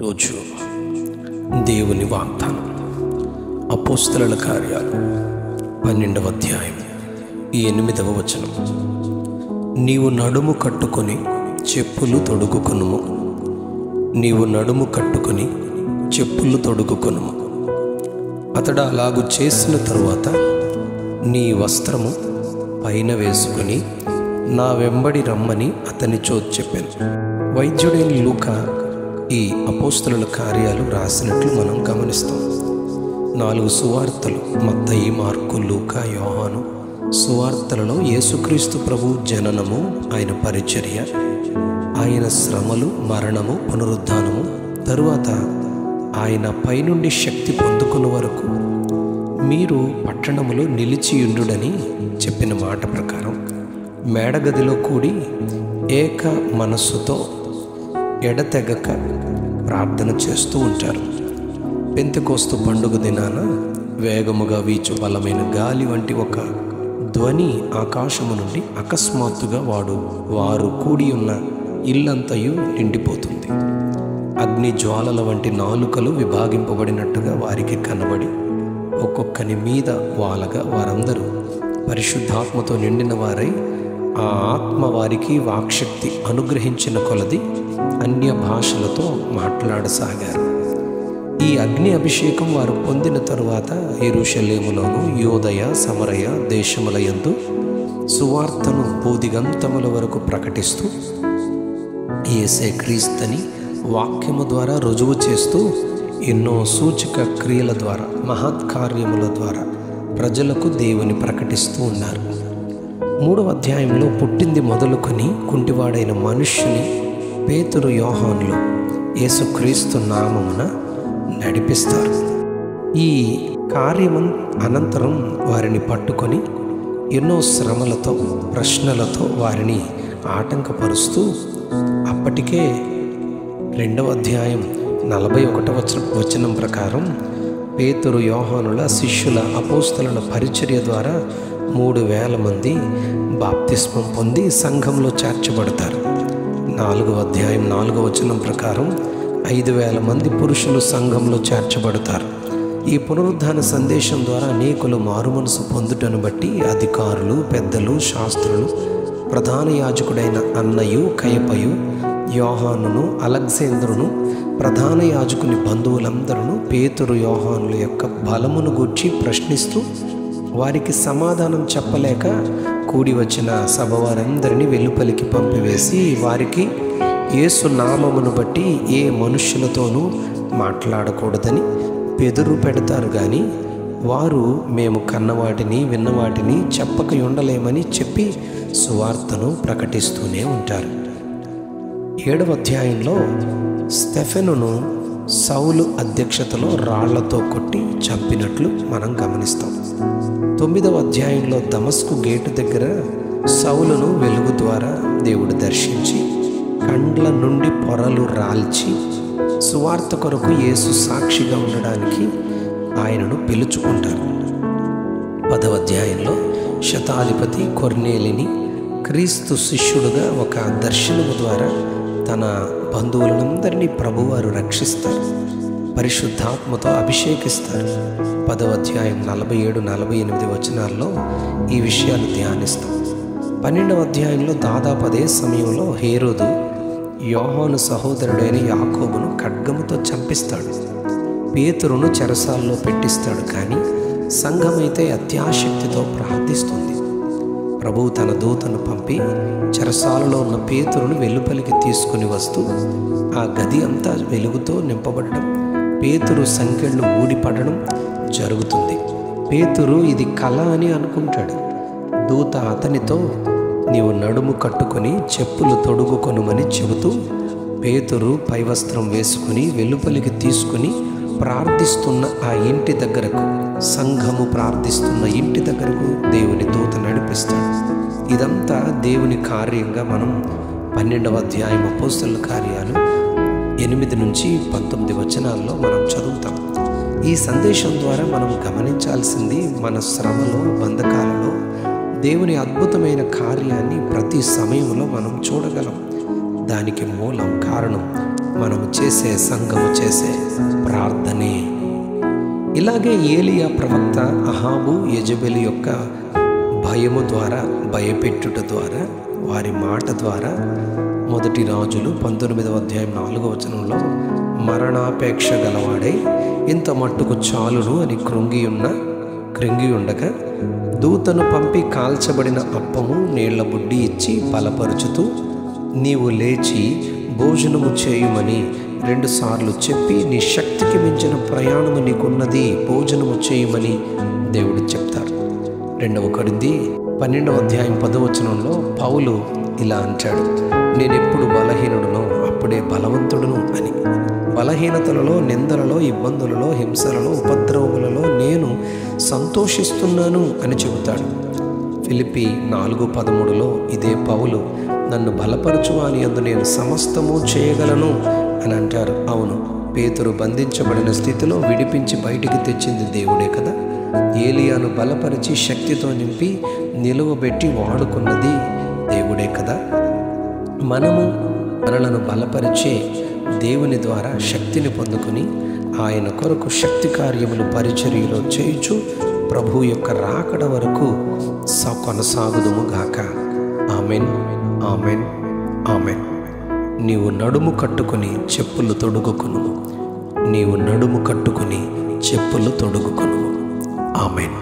రోజు దేవుని వాగ్దానం అపోస్తలుల కార్యాలు 12వ అధ్యాయం 8వ వచనం. నీవు నడుము కట్టుకొని చెప్పులు తొడుగుకొనుము. నీవు నడుము కట్టుకొని చెప్పులు తొడుగుకొనుము. అతడు అలాగు చేసిన తరువాత నీ వస్త్రము పైన వేసుకొని నా వెంబడి రమ్మని అతనితో చెప్పాను. వైద్యుడైన లూకా ఈ అపోస్తలుల కార్యాలు రాసినట్లు మనం గమనిస్తాం. 4 సువార్తలు మత్తయి, మార్కు, లూకా, యోహాను సువార్తలలో యేసుక్రీస్తు ప్రభు జననము, ఆయన పరిచర్య, ఆయన శ్రమలు, మరణము, పునరుద్ధానము, తరువాత ఆయన పైనుండి శక్తి పొందుకున్న వరకు మీరు పట్టణములో నిలిచియుండుడని చెప్పిన మాట ప్రకారం మేడగదిలో కూడి ఏక మనస్సుతో ఎడతెగక ప్రార్థన చేస్తూ ఉంటారు. పెంతెకోస్తు పండుగ దినాన వేగముగా వీచు బలమైన గాలి వంటి ఒక ధ్వని ఆకాశము నుండి అకస్మాత్తుగా వారు కూడి ఉన్న ఇల్లంతయు నిండిపోతుంది. అగ్ని జ్వాలల వంటి నాలుకలు విభాగింపబడినట్టుగా వారికి కనబడి ఒక్కొక్కని మీద వాలగా వారందరూ పరిశుద్ధాత్మతో నిండిన వారై ఆ ఆత్మ వారికి వాక్శక్తి అనుగ్రహించిన కొలది అన్య భాషలతో మాట్లాడసాగారు. ఈ అగ్ని అభిషేకం వారు పొందిన తరువాత యెరూషలేములోను యూదయ సమరయ దేశముల యందు సువార్తను భూదిగంతముల వరకు ప్రకటిస్తూ యేసే క్రీస్తుని వాక్యము ద్వారా రుజువు చేస్తూ ఎన్నో సూచక క్రియల ద్వారా మహత్కార్యముల ద్వారా ప్రజలకు దేవుని ప్రకటిస్తూ ఉన్నారు. 3వ అధ్యాయంలో పుట్టింది మొదలుకొని కుంటివాడైన మనుష్యుని పేతురు, యోహానులు యేసుక్రీస్తు నామమున నడిపిస్తారు. ఈ కార్యము అనంతరం వారిని పట్టుకొని ఎన్నో శ్రమలతో ప్రశ్నలతో వారిని ఆటంకపరుస్తూ అప్పటికే 2వ అధ్యాయం 41వ వచనం ప్రకారం పేతురు, యోహానుల శిష్యుల అపోస్తలుల పరిచర్య ద్వారా 3,000 మంది బాప్తిస్మం పొంది సంఘంలో చేర్చబడతారు. 4వ అధ్యాయం 4వ వచనం ప్రకారం 5,000 మంది పురుషులు సంఘంలో చేర్చబడతారు. ఈ పునరుద్ధాన సందేశం ద్వారా అనేకులు మారుమనసు పొందుటను బట్టి అధికారులు, పెద్దలు, శాస్త్రులు, ప్రధాన యాజకుడైన అన్నయు, కయపయు, యోహానును, అలెగ్జాంద్రును, ప్రధాన యాజకుని బంధువులందరూ పేతురు, యోహానుల యొక్క బలమును గూర్చి ప్రశ్నిస్తూ వారికి సమాధానం చెప్పలేక కూడి వచ్చిన సభ వారందరినీ వెలుపలికి పంపివేసి వారికి యేసు నామమును బట్టి ఏ మనుష్యులతోనూ మాట్లాడకూడదని బెదురు పెడతారు. కానీ వారు మేము కన్నవాటిని విన్నవాటిని చెప్పక ఉండలేమని చెప్పి సువార్తను ప్రకటిస్తూనే ఉంటారు. 7వ అధ్యాయంలో స్టెఫెనును సౌలు అధ్యక్షతలో రాళ్లతో కొట్టి చంపినట్లు మనం గమనిస్తాం. 9వ అధ్యాయంలో దమస్కు గేటు దగ్గర సౌలును వెలుగు ద్వారా దేవుడు దర్శించి కండ్ల నుండి పొరలు రాల్చి సువార్త కొరకు యేసు సాక్షిగా ఉండడానికి ఆయనను పిలుచుకుంటారు. 10వ అధ్యాయంలో శతాధిపతి కొర్నేలిని క్రీస్తు శిష్యుడుగా ఒక దర్శనము ద్వారా తన బంధువులందరినీ ప్రభువారు రక్షిస్తారు, పరిశుద్ధాత్మతో అభిషేకిస్తారు. 10వ అధ్యాయం 47-48 వచనాల్లో ఈ విషయాలు ధ్యానిస్తాం. 12వ అధ్యాయంలో దాదాపు అదే సమయంలో హేరోదు యోహాను సహోదరుడైన యాకోబును ఖడ్గముతో చంపిస్తాడు. పేతురును చెరసాల్లో పెట్టిస్తాడు. కానీ సంఘమైతే అత్యాశక్తితో ప్రార్థిస్తుంది. ప్రభువు తన దూతను పంపి చెరసాలలో ఉన్న పేతురును వెలుపలికి తీసుకుని వస్తూ ఆ గది అంతా వెలుగుతో నింపబడడం, పేతురు సంకెళ్ళు ఊడిపడడం జరుగుతుంది. పేతురు ఇది కళ అని అనుకుంటాడు. దూత అతనితో నీవు నడుము కట్టుకొని చెప్పులు తొడుగుకొనుమని చెబుతూ పేతురు పైవస్త్రం వేసుకుని వెలుపలికి తీసుకుని ప్రార్థిస్తున్న ఆ ఇంటి దగ్గరకు, సంఘము ప్రార్థిస్తున్న ఇంటి దగ్గరకు దేవుని దూత నడిపిస్తాడు. ఇదంతా దేవుని కార్యంగా మనం 12వ అధ్యాయం అపోస్తలుల కార్యాలు 8-19 వచనాల్లో మనం చదువుతాం. ఈ సందేశం ద్వారా మనం గమనించాల్సింది మన శ్రమలో, బంధకాలలో దేవుని అద్భుతమైన కార్యాన్ని ప్రతి సమయంలో మనం చూడగలం. దానికి మూలం కారణం మనము చేసే సంఘము చేసే ప్రార్థనే. ఇలాగే ఏలియా ప్రవక్త అహాబు యెజెబెలు యొక్క భయము ద్వారా, భయపెట్టుట ద్వారా, వారి మాట ద్వారా 1 రాజులు 19వ అధ్యాయం 4వ వచనంలో మరణాపేక్ష గలవాడై ఇంత మట్టుకు చాలును అని కృంగి ఉండగా దూతను పంపి కాల్చబడిన అప్పము నీళ్ల బుడ్డి ఇచ్చి బలపరుచుతూ నీవు లేచి భోజనము చేయుమని 2 సార్లు చెప్పి నీ శక్తికి మించిన ప్రయాణము నీకున్నది, భోజనము చేయుమని దేవుడు చెప్తారు. 2వ కొరింథీ 12వ అధ్యాయం 10వ వచనంలో పౌలు ఇలా అంటాడు, నేనెప్పుడు బలహీనుడునో అప్పుడే బలవంతుడును అని. బలహీనతలలో, నిందలలో, ఇబ్బందులలో, హింసలలో, ఉపద్రవములలో నేను సంతోషిస్తున్నాను అని చెబుతాడు. ఫిలిప్పీ 4:13లో ఇదే పౌలు నన్ను బలపరచువాని యందు నేను సమస్తము చేయగలను అని అంటారు. అవును, పేతురు బంధించబడిన స్థితిలో విడిపించి బయటికి తెచ్చింది దేవుడే కదా. ఏలియాను బలపరిచి శక్తితో నింపి నిలువబెట్టి వాడుకున్నది దేవుడే కదా. మనలను బలపరిచే దేవుని ద్వారా శక్తిని పొందుకుని ఆయన కొరకు శక్తి కార్యములు పరిచర్యలో చేయుచు ప్రభు యొక్క రాకడ వరకు కొనసాగుదుము గాక. Amen, amen, amen. నీవు నడుము కట్టుకుని చెప్పులు తొడుగుకును. నీవు నడుము కట్టుకుని చెప్పులు తొడుగుకును. ఆమెన్.